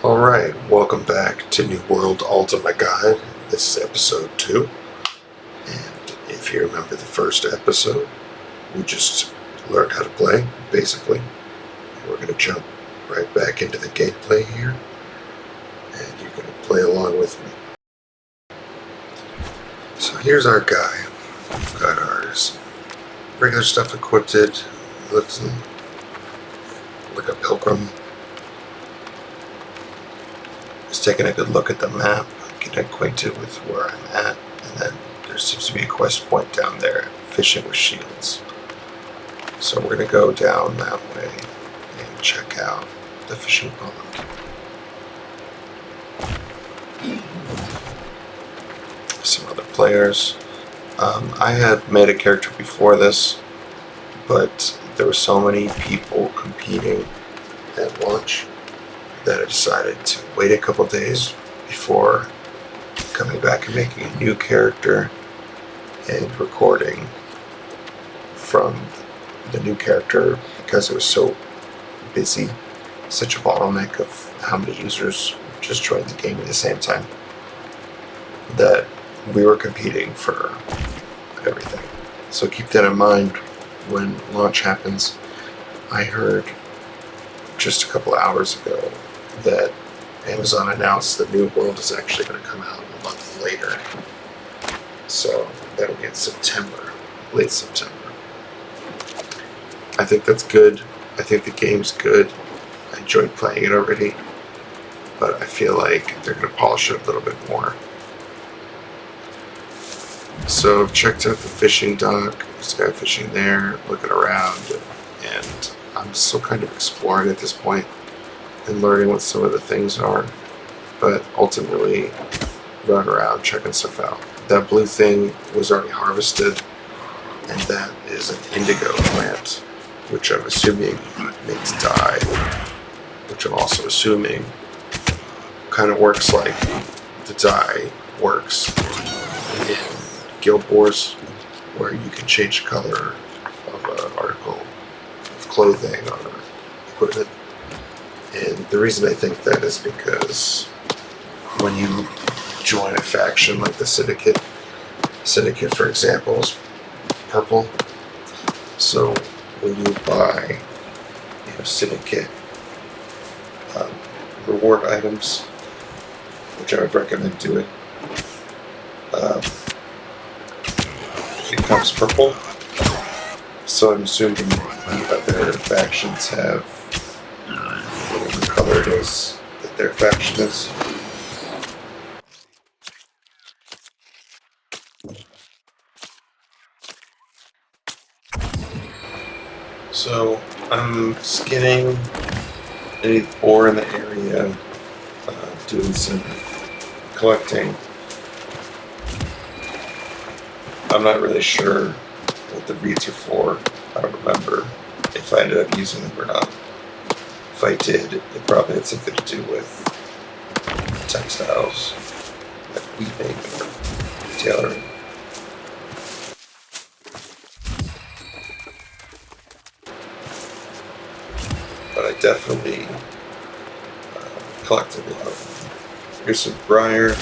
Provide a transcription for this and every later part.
Alright, welcome back to New World Ultimate Guide. This is episode 2. And if you remember the first episode, we just learned how to play, basically. We're going to jump right back into the gameplay here. And you're going to play along with me. So here's our guy. We've got ours. Regular stuff equipped. Looks like a pilgrim. Just taking a good look at the map, getting acquainted with where I'm at, and then there seems to be a quest point down there, fishing with shields. So we're going to go down that way and check out the fishing pond. Some other players. I had made a character before this, but there were so many people competing at launch that I decided to wait a couple days before coming back and making a new character and recording from the new character because it was so busy, such a bottleneck of how many users just joined the game at the same time that we were competing for everything. So keep that in mind when launch happens. I heard just a couple hours ago that Amazon announced the New World is actually going to come out a month later. So that'll be in September, late September. I think that's good. I think the game's good. I enjoyed playing it already, but I feel like they're going to polish it a little bit more. So I've checked out the fishing dock. There's a guy fishing there, looking around, and I'm still kind of exploring at this point and learning what some of the things are, but ultimately run around checking stuff out. That blue thing was already harvested, and that is an indigo plant, which I'm assuming makes dye, which I'm also assuming kind of works like the dye works in Guild Wars, where you can change the color of an article of clothing or equipment. And the reason I think that is because when you join a faction like the Syndicate, for example, is purple. So when you buy, Syndicate reward items, which I would recommend doing, it becomes purple. So I'm assuming the other factions have whatever color it is that their faction is. So I'm skinning any ore in the area, doing some collecting. I'm not really sure what the reeds are for. I don't remember if I ended up using them or not. If I did, it probably had something to do with textiles, like weaving or tailoring. But I definitely collected a lot of them. Here's some briar.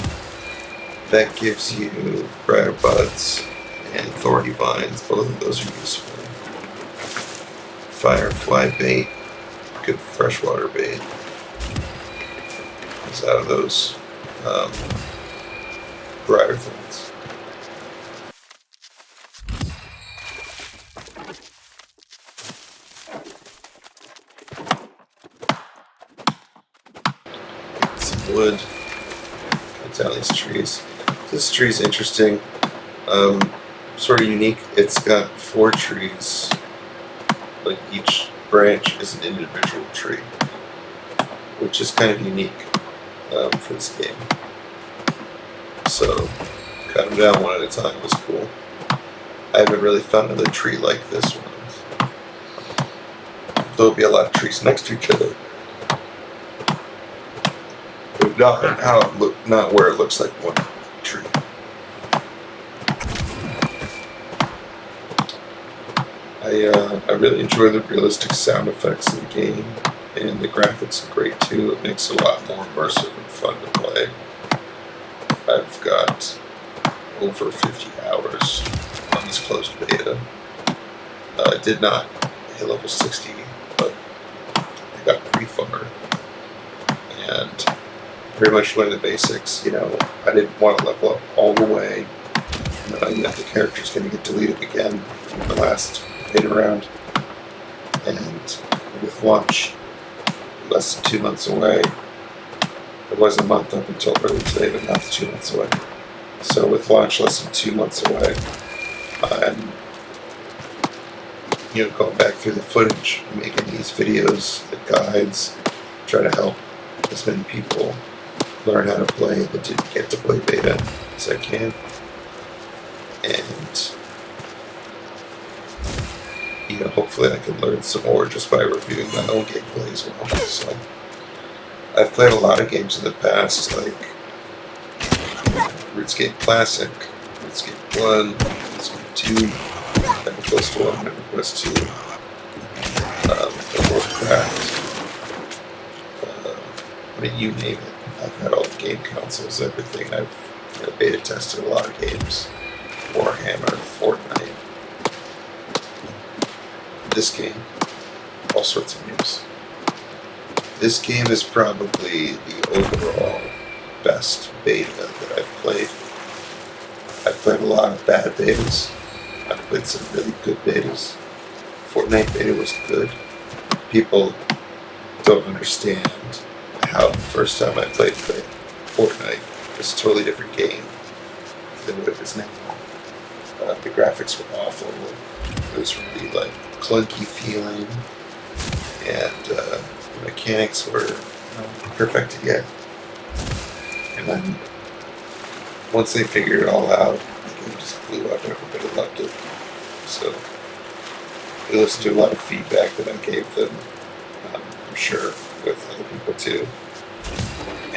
That gives you briar buds and thorny vines. Both of those are useful. Firefly bait, good freshwater bait. It's out of those briar things. Some wood. Cut down these trees. This tree is interesting. Sort of unique. It's got 4 trees. Like each branch is an individual tree, which is kind of unique for this game. So cut them down one at a time was cool. I haven't really found another tree like this one. There'll be a lot of trees next to each other, but not where it looks like one tree. I really enjoy the realistic sound effects in the game. and the graphics are great too. It makes it a lot more immersive and fun to play. I've got over 50 hours on this closed beta. I did not hit level 60, but I got pretty far, and pretty much learned the basics. I didn't want to level up all the way, knowing that the character's going to get deleted again in the last beta round. And with launch less than 2 months away, it was a month up until early today, but now it's 2 months away. So with launch less than 2 months away, I'm going back through the footage, making these videos, the guides, try to help as many people learn how to play that didn't get to play beta as I can. And hopefully I can learn some more just by reviewing my own gameplay as well. So I've played a lot of games in the past, like RuneScape Classic, RuneScape 1, RuneScape 2, EverQuest 1, EverQuest 2, Warcraft, you name it. I've had all the game consoles, everything. I've beta tested a lot of games. Warhammer, Fortnite, this game, all sorts of games. This game is probably the overall best beta that I've played. I've played a lot of bad betas. I've played some really good betas. Fortnite beta was good. People don't understand how the first time I played Fortnite, it was a totally different game than what it is now. The graphics were awful. It was really clunky feeling, and the mechanics were perfect yet. And then once they figured it all out, the game just blew up and everybody loved it. So they listened to a lot of feedback that I gave them, I'm sure with other people too.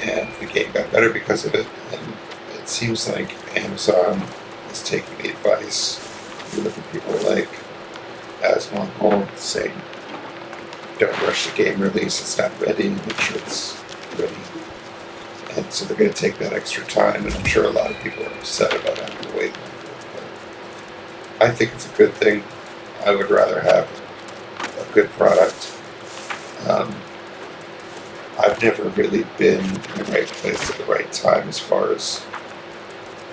And the game got better because of it. And it seems like Amazon is taking the advice that people like Asmon Hall saying, don't rush the game release, it's not ready, make sure it's ready. And so they're going to take that extra time, and I'm sure a lot of people are upset about having to wait longer. But I think it's a good thing. I would rather have a good product. I've never really been in the right place at the right time as far as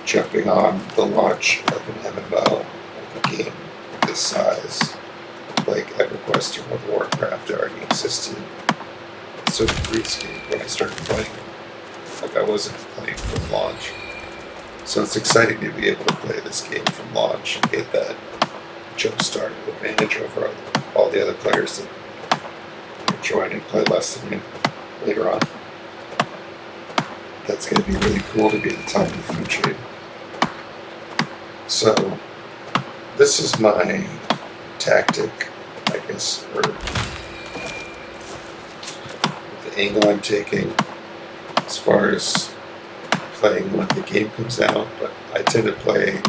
jumping on the launch of an MMO, of a game this size, like EverQuest or World of Warcraft already existed. So did RuneScape when I started playing. I wasn't playing from launch. So it's exciting to be able to play this game from launch and get that jump-started advantage over all the other players that join and play less than you later on. That's going to be really cool to be at the top of the food chain. So this is my tactic, I guess, or the angle I'm taking as far as playing when the game comes out, but I tend to play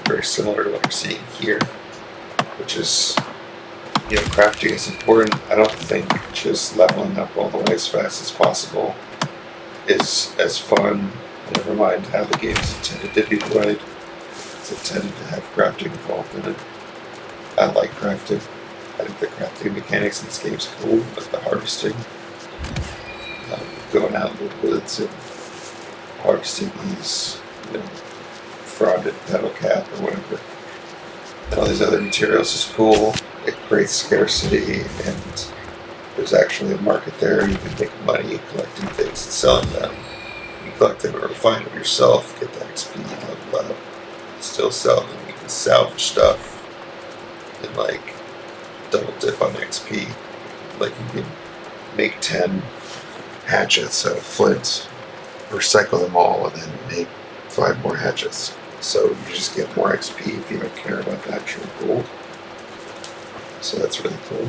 very similar to what you're seeing here, which is, crafting is important. I don't think just leveling up all the way as fast as possible is as fun, never mind how the game's intended to be played. It's intended to have crafting involved in it. I like crafting. I think the crafting mechanics in this game is cool, like the harvesting. Going out in the woods and harvesting these, frauded metal cap or whatever. And all these other materials is cool. It creates scarcity, and there's actually a market there. You can make money collecting things and selling them. You can collect them or refine them yourself, get that XP, level up, still sell them. You can salvage stuff and double dip on XP. You can make 10 hatchets out of flint, recycle them all, and then make 5 more hatchets. So you just get more XP if you don't care about the actual gold. So that's really cool.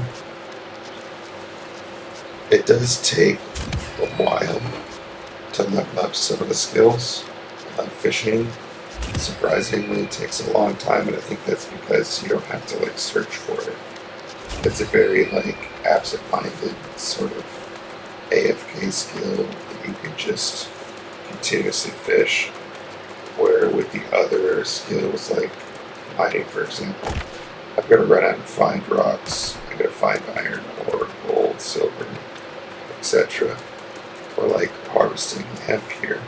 It does take a while to level up some of the skills. Fishing, surprisingly, takes a long time, and I think that's because you don't have to search for it. It's a very absent-minded sort of AFK skill that you can just continuously fish. Where with the other skills, like mining, for example, I've got to run out and find rocks. I've got to find iron ore, gold, silver, etc. Or like harvesting hemp here.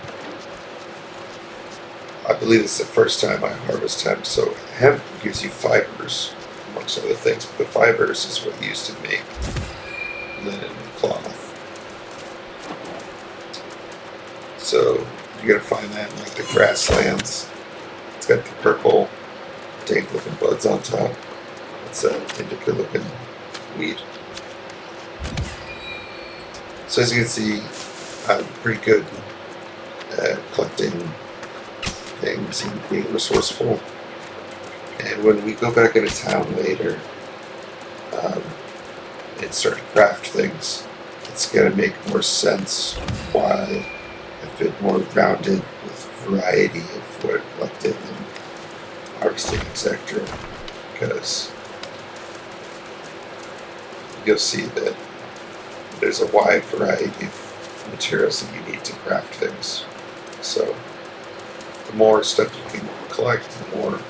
I believe it's the first time I harvest hemp. So hemp gives you fibers, amongst other things. But the fibers is what you use to make linen cloth. So you're going to find that in like the grasslands. It's got the purple, dank looking buds on top. It's an indica looking weed. So as you can see, I'm pretty good at collecting things and being resourceful. And when we go back into town later and start to craft things, it's going to make more sense why I've been more rounded with variety of what I've collected and harvesting, etc. Because you'll see that there's a wide variety of materials that you need to craft things. So the more stuff you can collect, the more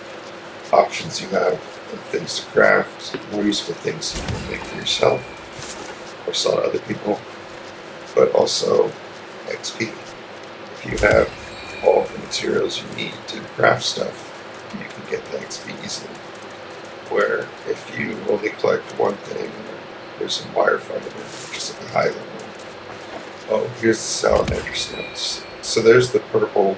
options you have of things to craft, more useful things you can make for yourself or sell to other people, but also XP. If you have all the materials you need to craft stuff, you can get the XP easily. Where if you only collect one thing, there's some wire fiber, just at the high level. Oh, here's the salamander stones. So there's the purple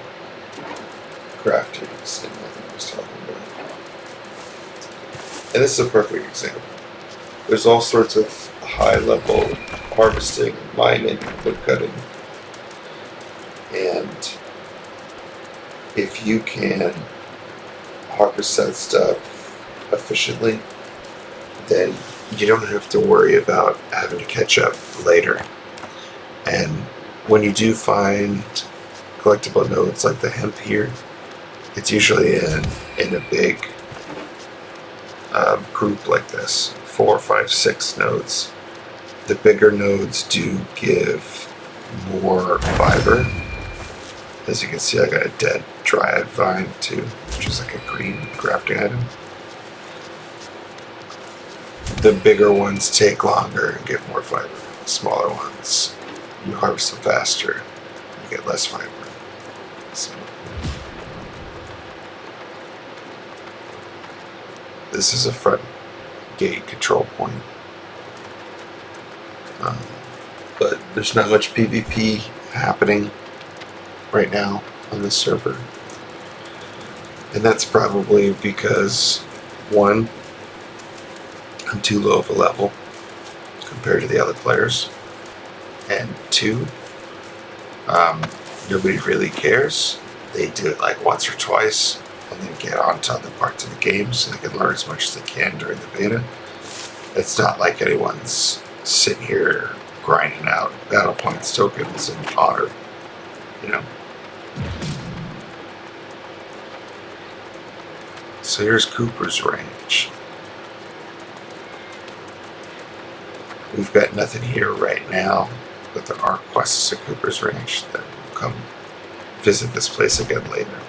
crafting thing I was talking about. And this is a perfect example. There's all sorts of high-level harvesting, mining, wood cutting. And if you can harvest that stuff efficiently, then you don't have to worry about having to catch up later. And when you do find collectible nodes like the hemp here, it's usually in a big group like this, 4, 5, 6 nodes. The bigger nodes do give more fiber. As you can see, I got a dead dryad vine too, which is like a green crafting item. The bigger ones take longer and give more fiber. The smaller ones, you harvest them faster, you get less fiber. So, this is a front gate control point. But there's not much PvP happening right now on this server. And that's probably because, one, I'm too low of a level compared to the other players. And two, nobody really cares. They do it like once or twice and then get on to other parts of the game so they can learn as much as they can during the beta. It's not like anyone's sitting here grinding out battle points, tokens, and honor, you know. So here's Cooper's Ranch. We've got nothing here right now, but there are quests at Cooper's Ranch that will come visit this place again later.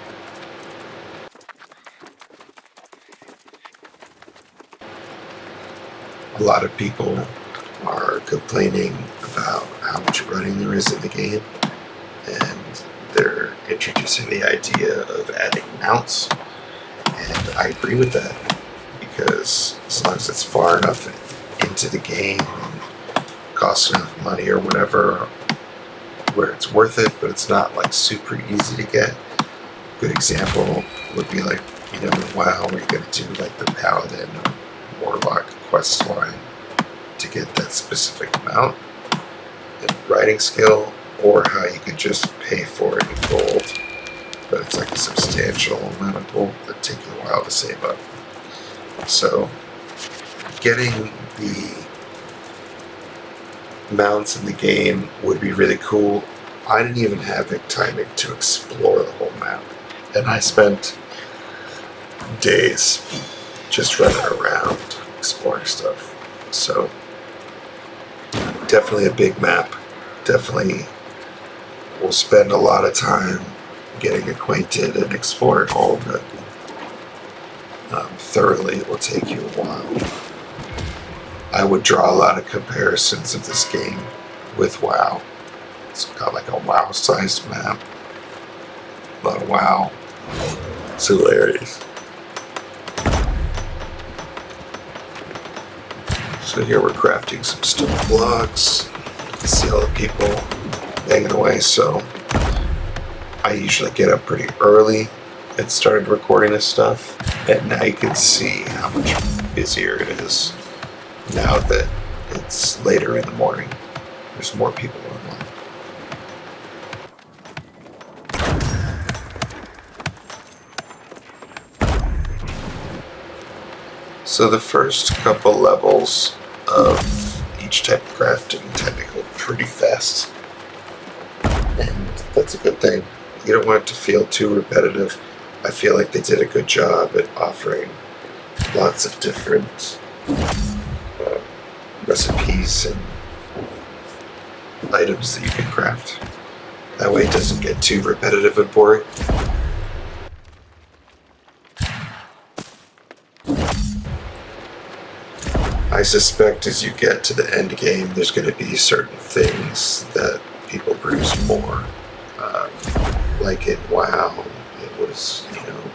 A lot of people are complaining about how much running there is in the game, and they're introducing the idea of adding mounts, and I agree with that, because as long as it's far enough into the game and costs enough money or whatever where it's worth it, but it's not like super easy to get. A good example would be like, you know, in WoW where you're going to do like the Paladin or Warlock quest line to get that specific amount and writing skill, or how you could just pay for it in gold, but it's like a substantial amount of gold that take you a while to save up. So getting the mounts in the game would be really cool. I didn't even have the timing to explore the whole map, and I spent days just running around exploring stuff. So Definitely a big map. Definitely will spend a lot of time getting acquainted and exploring all of it thoroughly. It will take you a while. I would draw a lot of comparisons of this game with WoW. It's got like a WoW-sized map. A lot of WoW similarities. So here we're crafting some stone blocks. See all the people banging away. So I usually get up pretty early and started recording this stuff. And now you can see how much busier it is now that it's later in the morning. There's more people online. So the first couple levels of each type of crafting tend to go pretty fast. And that's a good thing. You don't want it to feel too repetitive. I feel like they did a good job at offering lots of different recipes and items that you can craft. That way it doesn't get too repetitive and boring. I suspect as you get to the end game, there's going to be certain things that people produce more. Like in WoW, it was,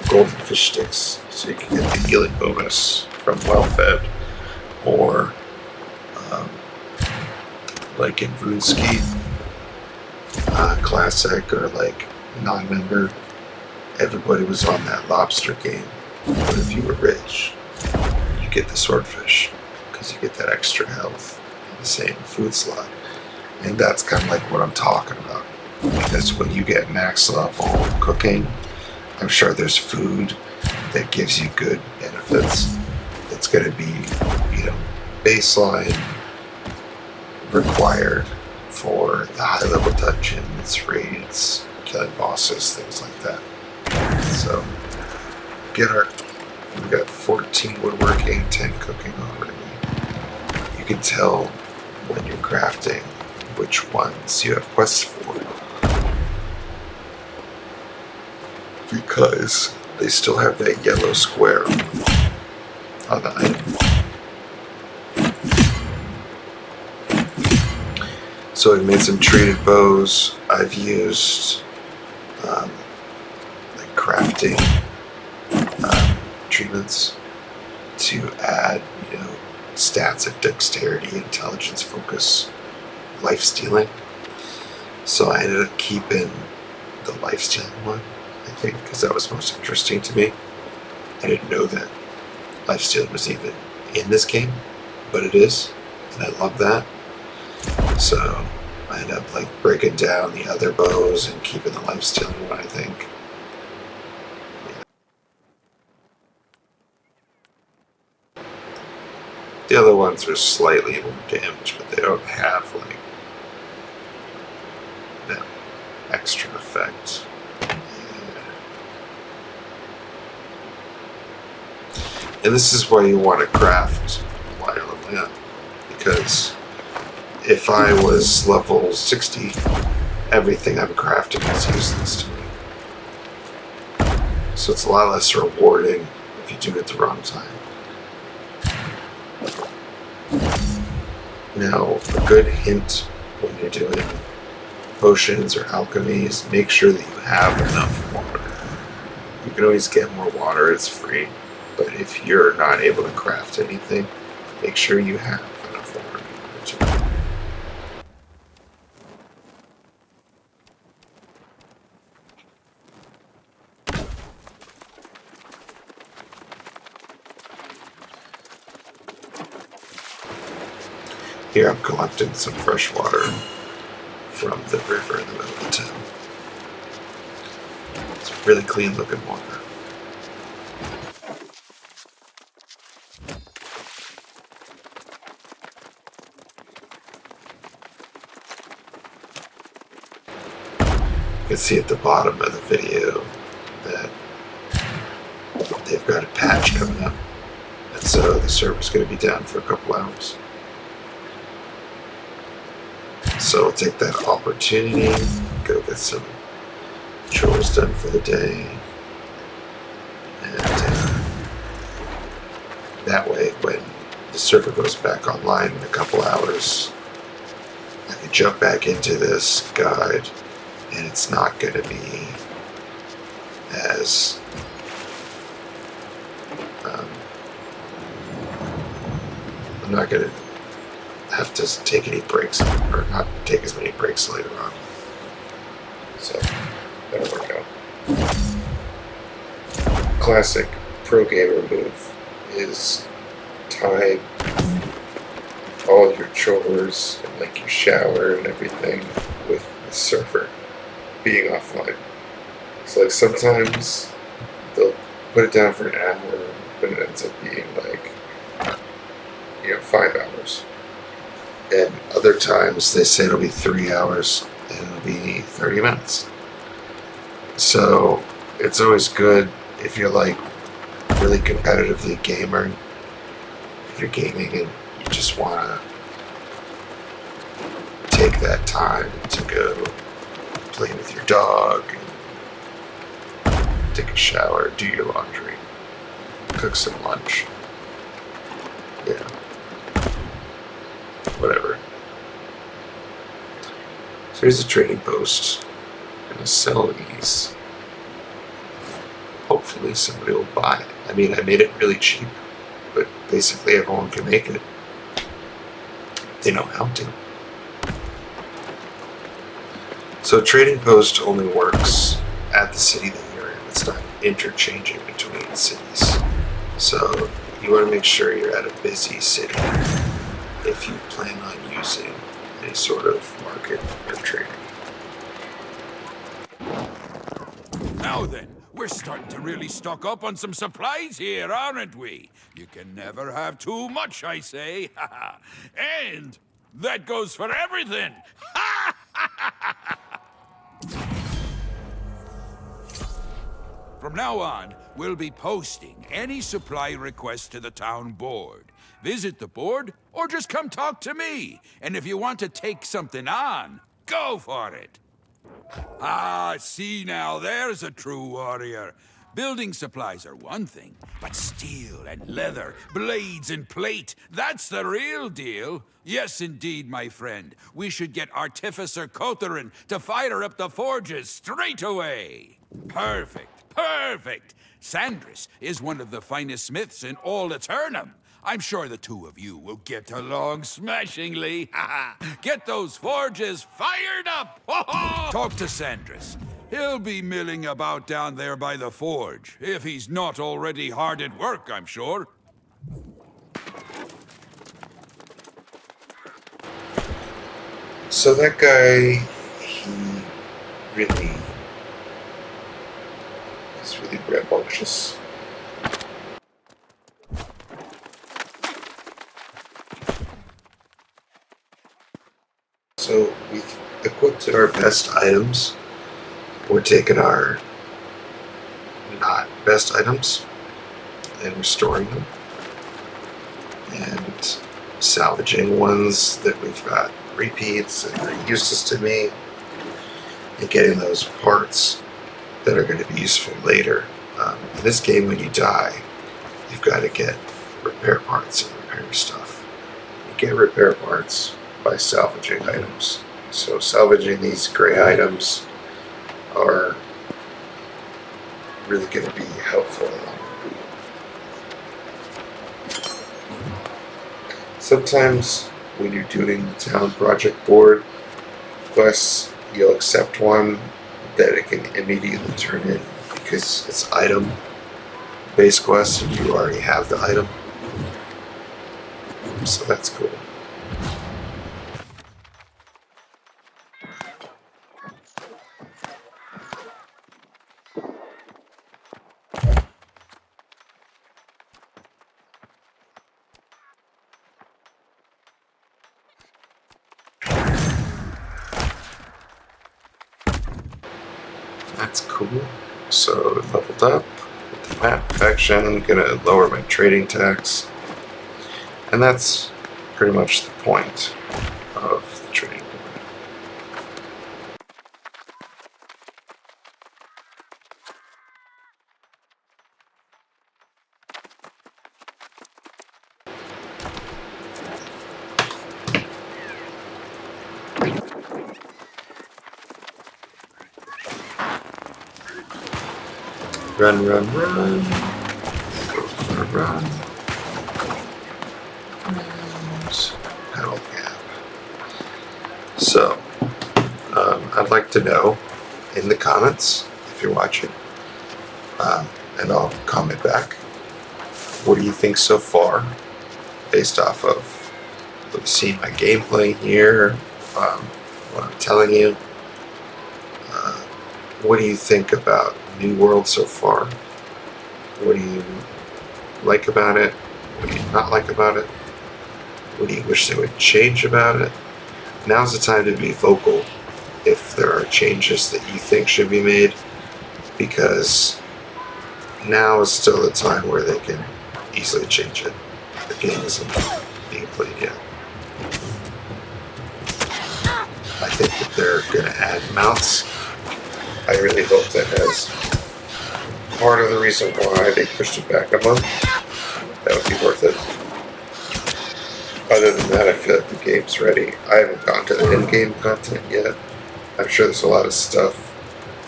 golden fish sticks, so you can get the healing bonus from well-fed. Or, like in RuneScape, Classic, or like non-member, everybody was on that lobster game. But if you were rich, you get the swordfish, because you get that extra health in the same food slot. And that's kind of like what I'm talking about. Because when you get max level cooking, I'm sure there's food that gives you good benefits. That's going to be, baseline required for the high level dungeons, raids, killing bosses, things like that. So, we got 14 woodworking, 10 cooking already. You can tell when you're crafting which ones you have quests for, because they still have that yellow square on the item. So I've made some treated bows. I've used like crafting treatments to add, stats of dexterity, intelligence, focus, life stealing. So I ended up keeping the life stealing one, I think, because that was most interesting to me. I didn't know that life stealing was even in this game, but it is, and I love that. So I ended up like breaking down the other bows and keeping the life stealing one, I think. The other ones are slightly more damaged, but they don't have like that extra effect. And this is why you want to craft while you're leveling up, because if I was level 60, everything I'm crafting is useless to me. So it's a lot less rewarding if you do it at the wrong time. Now, a good hint when you're doing potions or alchemies, make sure that you have enough water. You can always get more water, it's free. But if you're not able to craft anything, make sure you have enough water to. Here I'm collecting some fresh water from the river in the middle of the town. It's really clean looking water. You can see at the bottom of the video that they've got a patch coming up, and so the server's going to be down for a couple hours. So we'll take that opportunity, go get some chores done for the day, and that way when the server goes back online in a couple hours, I can jump back into this guide, and it's not going to be as I'm not going to have to take any breaks, or not take as many breaks later on. So that'll work out. Classic pro gamer move is time all your chores and like your shower and everything with the server being offline. So like sometimes they'll put it down for an hour, but it ends up being like 5 hours. And other times they say it'll be 3 hours and it'll be 30 minutes. So it's always good if you're like really competitively gamer, if you're gaming and you just want to take that time to go play with your dog, take a shower, do your laundry, cook some lunch. Yeah. Whatever. So here's a trading post. I'm gonna sell these. Hopefully somebody will buy it. I mean, I made it really cheap, but basically everyone can make it. They know how to. So trading post only works at the city that you're in. It's not interchanging between cities. So you want to make sure you're at a busy city if you plan on using any sort of market or trading. Now then, we're starting to really stock up on some supplies here, aren't we? You can never have too much, I say. And that goes for everything. From now on, we'll be posting any supply requests to the town board. Visit the board, or just come talk to me. And if you want to take something on, go for it. Ah, see now, there's a true warrior. Building supplies are one thing, but steel and leather, blades and plate, that's the real deal. Yes, indeed, my friend. We should get Artificer Kotherin to fire up the forges straight away. Perfect. Perfect! Sandris is one of the finest smiths in all Eternum. I'm sure the two of you will get along smashingly. Get those forges fired up! Talk to Sandris. He'll be milling about down there by the forge, if he's not already hard at work, I'm sure. So that guy, he really is really rambunctious. So we've equipped our best items. We're taking our not best items and restoring them, and salvaging ones that we've got repeats and are useless to me, and getting those parts that are going to be useful later. In this game, when you die, you've got to get repair parts and repair stuff. You get repair parts by salvaging items. So salvaging these gray items are really going to be helpful. Sometimes when you're doing the town project board quests, you'll accept one that it can immediately turn in because it's item based quest and you already have the item. So that's cool. That's cool. So leveled up with the map perfection, gonna lower my trading tax. And that's pretty much the point of the trading board. Run, run, run. Run, run. And pedal gap. So, I'd like to know in the comments if you're watching, and I'll comment back. What do you think so far, based off of what you see my gameplay here, what I'm telling you? What do you think about New World so far? What do you like about it? What do you not like about it? What do you wish they would change about it? Now's the time to be vocal if there are changes that you think should be made, because now is still the time where they can easily change it. The game isn't being played yet. I think that they're going to add mounts. I really hope that is part of the reason why they pushed it back a month. That would be worth it. Other than that, I feel like the game's ready. I haven't gone to the in-game content yet. I'm sure there's a lot of stuff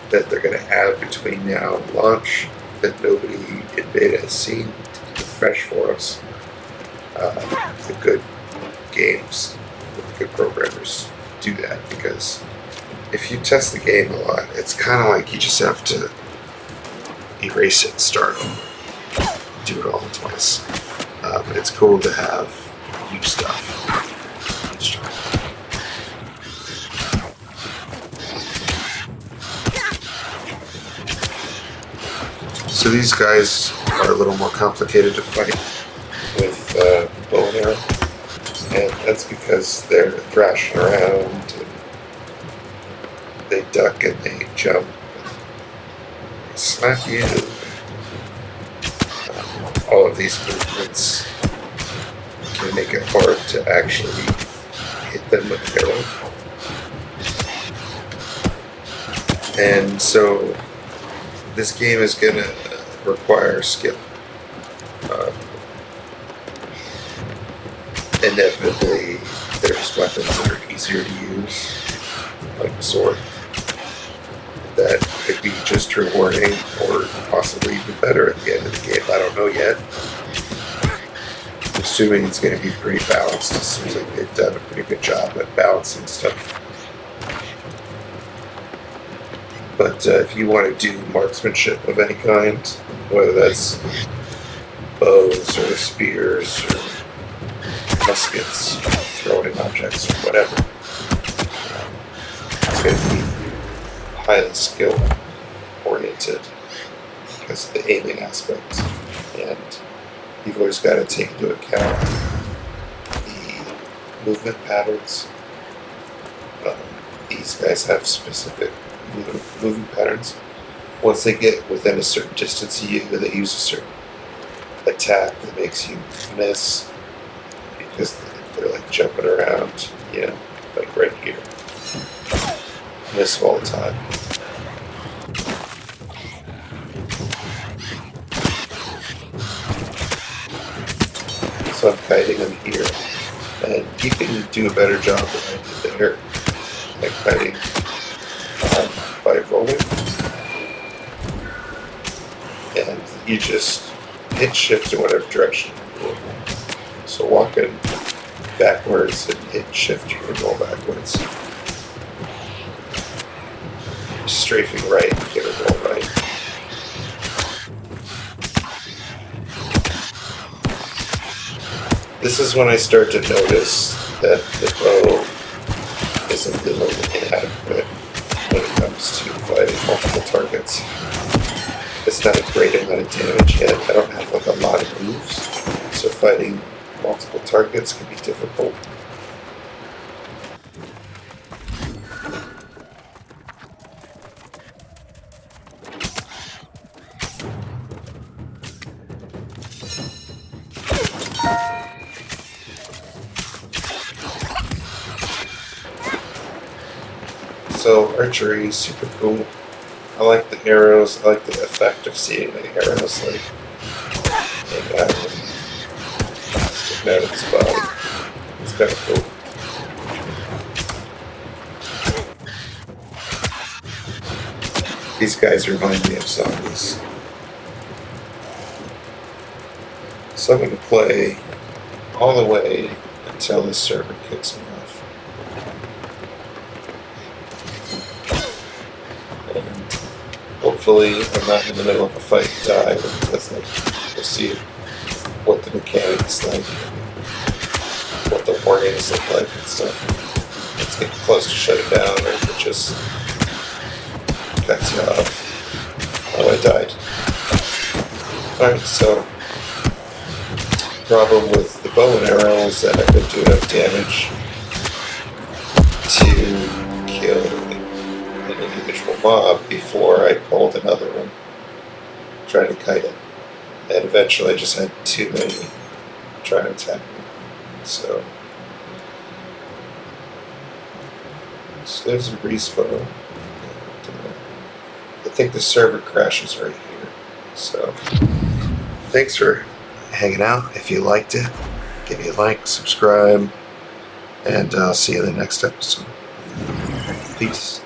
that they're going to add between now and launch that nobody in beta has seen to keep it fresh for us. The good games with good programmers do that, because if you test the game a lot, it's kind of like you just have to erase it and start over. Do it all twice. It's cool to have new stuff. So these guys are a little more complicated to fight with bow and arrow, and that's because they're thrashing around and they duck and they jump and they slap you. All of these movements can make it hard to actually hit them with the arrow. And so this game is going to require skill. Inevitably, there's weapons that are easier to use, like the sword, that could be just rewarding or possibly even better at the end of the game. I don't know yet. I'm assuming it's going to be pretty balanced. It seems like they've done a pretty good job at balancing stuff. But if you want to do marksmanship of any kind, whether that's bows or spears or muskets, throwing objects or whatever, it's going to be highly skill oriented because of the aiming aspect, and you've always got to take into account the movement patterns. These guys have specific movement patterns. Once they get within a certain distance of you, they use a certain attack that makes you miss, because they're like jumping around, like right here. Miss all the time. So I'm kiting them here, and you can do a better job than I did there, like kiting by rolling, and you just hit shift in whatever direction you roll. So walking backwards and hit shift, you can roll backwards. Strafing right, you can roll right. This is when I start to notice that the bow is a little inadequate when it comes to fighting multiple targets. It's not a great amount of damage yet. I don't have like a lot of moves, so fighting multiple targets can be difficult. So archery is super cool. I like the arrows. I like the effect of seeing the arrows like sticking out of his body. It's kind of cool. These guys remind me of zombies. So I'm going to play all the way until this server kicks me off. And hopefully I'm not in the middle of a fight and die, because we'll see what the mechanics like, what the warnings look like and stuff. It's getting close to shutting down, or if it just cuts you off. Oh, I died. Alright, so problem with the bow and arrow is that I could do enough damage to kill an individual mob before I pulled another one, trying to kite it. And eventually I just had too many trying to attack me. So there's a respawn. I think the server crashes right here. So thanks for hanging out. If you liked it, give me a like, subscribe, and I'll see you in the next episode. Peace.